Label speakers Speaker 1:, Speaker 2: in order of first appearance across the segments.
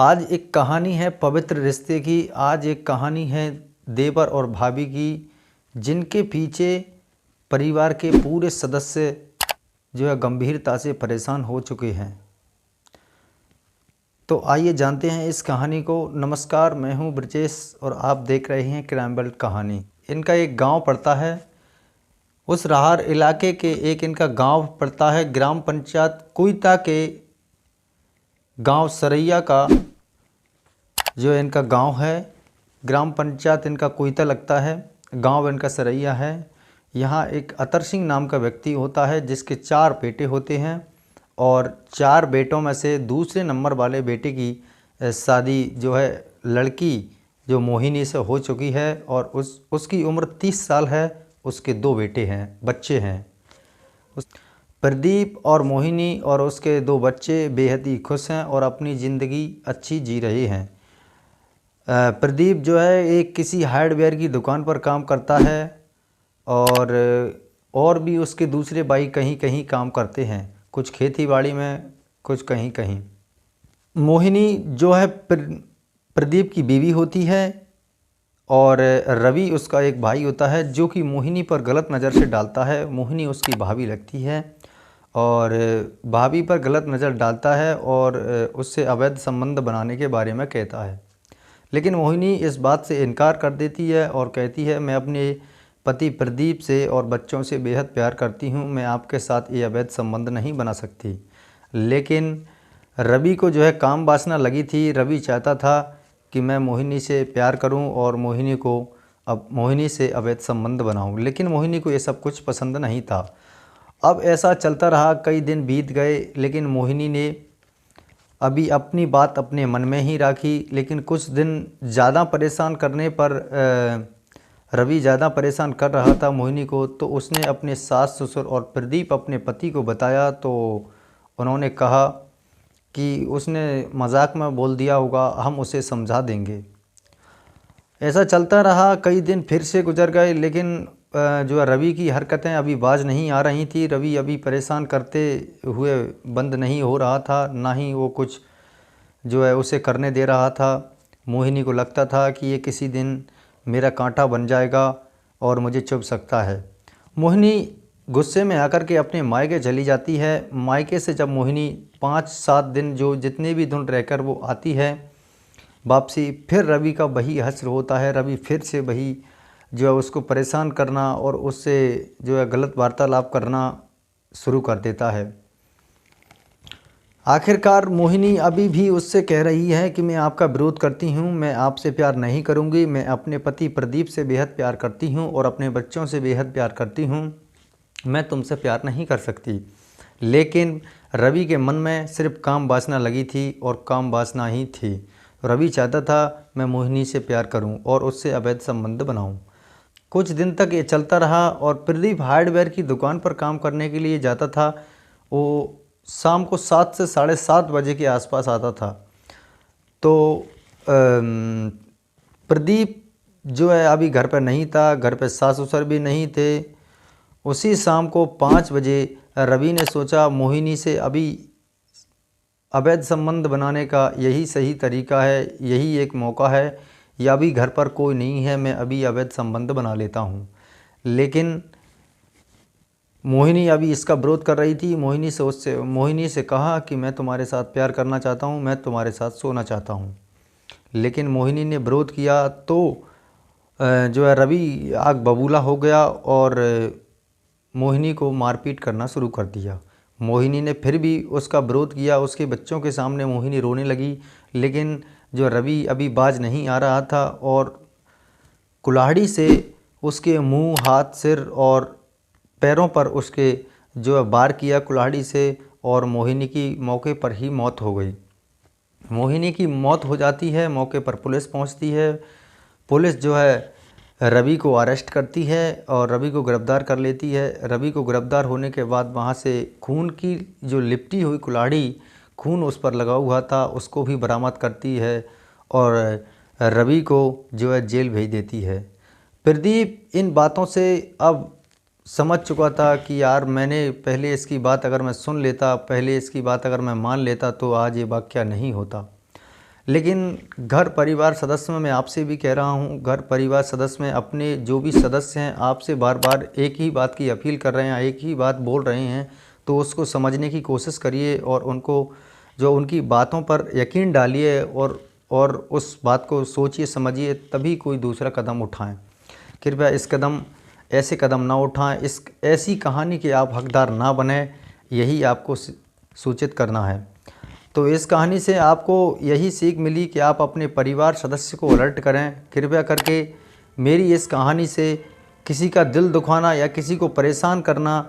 Speaker 1: आज एक कहानी है पवित्र रिश्ते की। आज एक कहानी है देवर और भाभी की, जिनके पीछे परिवार के पूरे सदस्य जो है गंभीरता से परेशान हो चुके हैं। तो आइए जानते हैं इस कहानी को। नमस्कार, मैं हूं ब्रजेश और आप देख रहे हैं क्राइम वर्ल्ड कहानी। इनका एक गांव पड़ता है, उस राहर इलाके के एक इनका गांव पड़ता है। ग्राम पंचायत कुइता के गांव सरैया का जो इनका गांव है। ग्राम पंचायत इनका कुइता लगता है, गांव इनका सरैया है। यहाँ एक अतर सिंह नाम का व्यक्ति होता है जिसके 4 बेटे होते हैं और 4 बेटों में से दूसरे नंबर वाले बेटे की शादी जो है लड़की जो मोहिनी से हो चुकी है और उसकी उम्र 30 साल है। उसके 2 बेटे हैं, बच्चे हैं। प्रदीप और मोहिनी और उसके 2 बच्चे बेहद ही खुश हैं और अपनी ज़िंदगी अच्छी जी रहे हैं। प्रदीप जो है एक किसी हार्डवेयर की दुकान पर काम करता है और भी उसके दूसरे भाई कहीं कहीं काम करते हैं, कुछ खेती बाड़ी में, कुछ कहीं कहीं। मोहिनी जो है प्रदीप की बीवी होती है और रवि उसका एक भाई होता है जो कि मोहिनी पर गलत नज़र से डालता है। मोहिनी उसकी भाभी लगती है और भाभी पर गलत नज़र डालता है और उससे अवैध संबंध बनाने के बारे में कहता है। लेकिन मोहिनी इस बात से इनकार कर देती है और कहती है, मैं अपने पति प्रदीप से और बच्चों से बेहद प्यार करती हूँ, मैं आपके साथ ये अवैध संबंध नहीं बना सकती। लेकिन रवि को जो है काम वासना लगी थी। रवि चाहता था कि मैं मोहिनी से प्यार करूं और मोहिनी से अवैध संबंध बनाऊं, लेकिन मोहिनी को ये सब कुछ पसंद नहीं था। अब ऐसा चलता रहा, कई दिन बीत गए, लेकिन मोहिनी ने अभी अपनी बात अपने मन में ही रखी। लेकिन कुछ दिन ज़्यादा परेशान करने पर रवि ज़्यादा परेशान कर रहा था मोहिनी को, तो उसने अपने सास ससुर और प्रदीप अपने पति को बताया। तो उन्होंने कहा कि उसने मजाक में बोल दिया होगा, हम उसे समझा देंगे। ऐसा चलता रहा, कई दिन फिर से गुजर गए, लेकिन जो है रवि की हरकतें अभी बाज नहीं आ रही थी। रवि अभी परेशान करते हुए बंद नहीं हो रहा था, ना ही वो कुछ जो है उसे करने दे रहा था। मोहिनी को लगता था कि ये किसी दिन मेरा कांटा बन जाएगा और मुझे चुभ सकता है। मोहिनी गुस्से में आकर के अपने मायके चली जाती है। मायके से जब मोहिनी 5-7 दिन जो जितने भी दिन रहकर वो आती है वापसी, फिर रवि का वही हश्र होता है। रवि फिर से वही जो है उसको परेशान करना और उससे जो है गलत वार्तालाप करना शुरू कर देता है। आखिरकार मोहिनी अभी भी उससे कह रही है कि मैं आपका विरोध करती हूँ, मैं आपसे प्यार नहीं करूँगी, मैं अपने पति प्रदीप से बेहद प्यार करती हूँ और अपने बच्चों से बेहद प्यार करती हूँ, मैं तुमसे प्यार नहीं कर सकती। लेकिन रवि के मन में सिर्फ काम वासना लगी थी और काम वासना ही थी। रवि चाहता था मैं मोहिनी से प्यार करूं और उससे अवैध संबंध बनाऊं। कुछ दिन तक ये चलता रहा और प्रदीप हार्डवेयर की दुकान पर काम करने के लिए जाता था। वो शाम को 7 से 7:30 बजे के आसपास आता था। तो प्रदीप जो है अभी घर पर नहीं था, घर पर सास ससुर भी नहीं थे। उसी शाम को 5 बजे रवि ने सोचा मोहिनी से अभी अवैध संबंध बनाने का यही सही तरीका है, यही एक मौका है, या अभी घर पर कोई नहीं है, मैं अभी अवैध संबंध बना लेता हूँ। लेकिन मोहिनी अभी इसका विरोध कर रही थी। मोहिनी से कहा कि मैं तुम्हारे साथ प्यार करना चाहता हूँ, मैं तुम्हारे साथ सोना चाहता हूँ। लेकिन मोहिनी ने विरोध किया तो जो है रवि आग बबूला हो गया और मोहिनी को मारपीट करना शुरू कर दिया। मोहिनी ने फिर भी उसका विरोध किया, उसके बच्चों के सामने मोहिनी रोने लगी। लेकिन जो रवि अभी बाज नहीं आ रहा था और कुल्हाड़ी से उसके मुंह, हाथ, सिर और पैरों पर उसके जो है वार किया कुल्हाड़ी से और मोहिनी की मौके पर ही मौत हो गई। मोहिनी की मौत हो जाती है, मौके पर पुलिस पहुंचती है। पुलिस जो है रवि को अरेस्ट करती है और रवि को गिरफ्तार कर लेती है। रवि को गिरफ्तार होने के बाद वहाँ से खून की जो लिपटी हुई कुल्हाड़ी, खून उस पर लगा हुआ था, उसको भी बरामद करती है और रवि को जो है जेल भेज देती है। प्रदीप इन बातों से अब समझ चुका था कि यार मैंने पहले इसकी बात अगर मैं सुन लेता, पहले इसकी बात अगर मैं मान लेता तो आज ये वाक़या नहीं होता। लेकिन घर परिवार सदस्य में मैं आपसे भी कह रहा हूँ, घर परिवार सदस्य में अपने जो भी सदस्य हैं आपसे बार बार एक ही बात की अपील कर रहे हैं, एक ही बात बोल रहे हैं, तो उसको समझने की कोशिश करिए और उनको जो उनकी बातों पर यकीन डालिए और उस बात को सोचिए समझिए, तभी कोई दूसरा कदम उठाएं। कृपया ऐसे कदम ना उठाएं, ऐसी कहानी के आप हकदार ना बने, यही आपको सूचित करना है। तो इस कहानी से आपको यही सीख मिली कि आप अपने परिवार सदस्य को अलर्ट करें। कृपया करके मेरी इस कहानी से किसी का दिल दुखाना या किसी को परेशान करना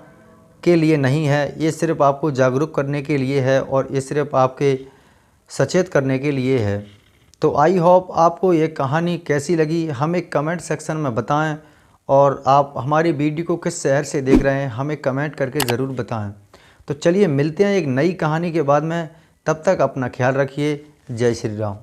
Speaker 1: के लिए नहीं है, ये सिर्फ़ आपको जागरूक करने के लिए है और ये सिर्फ़ आपके सचेत करने के लिए है। तो आई होप आपको ये कहानी कैसी लगी हमें कमेंट सेक्शन में बताएं, और आप हमारी वीडियो को किस शहर से देख रहे हैं हमें कमेंट करके ज़रूर बताएं। तो चलिए मिलते हैं एक नई कहानी के बाद में, तब तक अपना ख्याल रखिए। जय श्री राम।